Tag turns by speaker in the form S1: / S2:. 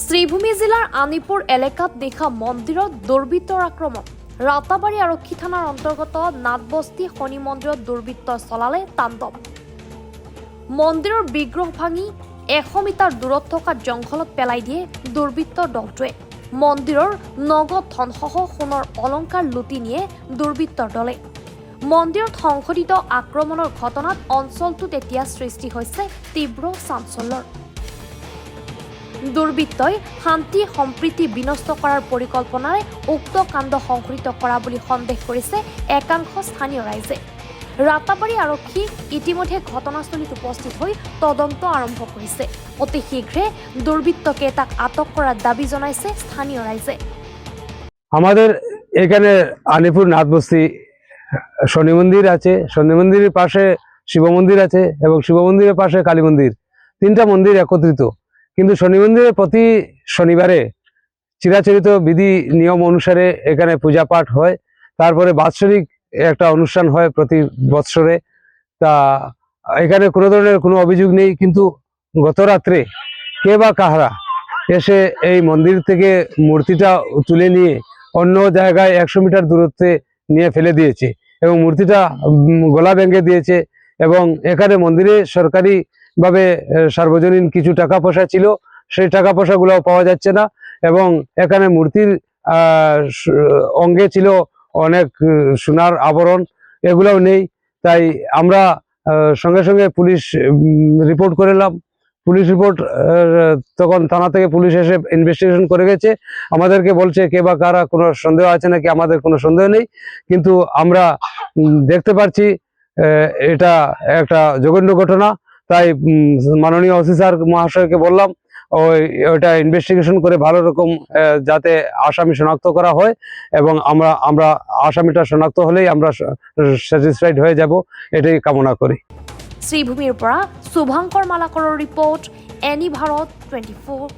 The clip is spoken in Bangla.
S1: শ্রীভূমি জেলার আনিপুর এলাকাত দেখা মন্দিরত দুর্বৃত্তৰ আক্রমণ। রাতাবাড়ি আরক্ষী থানার অন্তর্গত নাথবস্তি শনি মন্দিরত দুর্বৃত্ত চলালে তাণ্ডৱ। মন্দিৰৰ বিগ্ৰহ ভাঙি 100 মিটাৰ দূৰত থকা জংঘলত পেলাই দিয়ে দুৰ্বৃত্তৰ দলটোৱে। মন্দিৰৰ নগদ ধনসহ সোণৰ অলংকাৰ লুটি নিয়ে দুৰ্বৃত্তৰ দলে। মন্দিৰত সংঘটিত আক্ৰমণৰ ঘটনাত অঞ্চলটোত এতিয়া সৃষ্টি হৈছে তীব্ৰ চাঞ্চল্যৰ। দুৰ্বৃত্তই শান্তি সম্প্ৰীতি বিনষ্ট কৰাৰ পৰিকল্পনাৰে উক্ত কাণ্ড সংঘটিত কৰা বুলি সন্দেহ কৰিছে একাংশ স্থানীয় ৰাইজে। ৰাতাবাড়ি আৰক্ষী ইতিমধ্যে ঘটনাস্থলীত উপস্থিত হৈ তদন্ত আৰম্ভ কৰিছে। অতি শীঘ্ৰে দুৰ্বৃত্তকেইটাক আটক কৰাৰ দাবী জনাইছে স্থানীয় রাইজে।
S2: আমাদের এখানে আনিপুর নাথবস্তি শনি মন্দির আছে, শনি মন্দিরের পাশে শিব মন্দির আছে এবং শিব মন্দিরের পাশে কালী মন্দির, তিনটা মন্দির একত্রিত। কিন্তু শনি মন্দিরে প্রতি শনিবারে চিরাচরিত বিধি নিয়ম অনুসারে এখানে পূজা পাঠ হয়, তারপরে বাৎসরিক একটা অনুষ্ঠান হয় প্রতি বৎসরে। তা এখানে কোনো ধরনের কোনো অভিযোগ নেই, কিন্তু গত রাত্রে কে বা কাহারা এসে এই মন্দির থেকে মূর্তিটা তুলে নিয়ে অন্য জায়গায় 100 মিটার দূরত্বে নিয়ে ফেলে দিয়েছে এবং মূর্তিটা গলা ভেঙে দিয়েছে। এবং এখানে মন্দিরে সরকারিভাবে সার্বজনীন কিছু টাকা পয়সা ছিল, সেই টাকা পয়সাগুলোও পাওয়া যাচ্ছে না। এবং এখানে মূর্তির অঙ্গে ছিল অনেক সোনার আবরণ, এগুলোও নেই। তাই আমরা সঙ্গে সঙ্গে পুলিশ রিপোর্ট করলাম। পুলিশ রিপোর্ট তখন থানা থেকে পুলিশ এসে ইনভেস্টিগেশন করে গেছে। আমাদেরকে বলছে কে বা কারা কোনো সন্দেহ আছে নাকি, আমাদের কোনো সন্দেহ নেই। কিন্তু আমরা দেখতে পাচ্ছি এটা একটা জঘন্য ঘটনা। তাই মাননীয় ওসি স্যার মহাশয়কে বললাম ওইটা ইনভেস্টিগেশন করে ভালো রকম যাতে আসামি শনাক্ত করা হয়, এবং আমরা আসামিটা শনাক্ত হলেই আমরা স্যাটিসফাইড হয়ে যাব, এটাই কামনা করি।
S1: শ্রীভূমিৰ পৰা শুভাঙ্কৰ মালাকৰৰ ৰিপৰ্ট, এনি ভাৰত 24।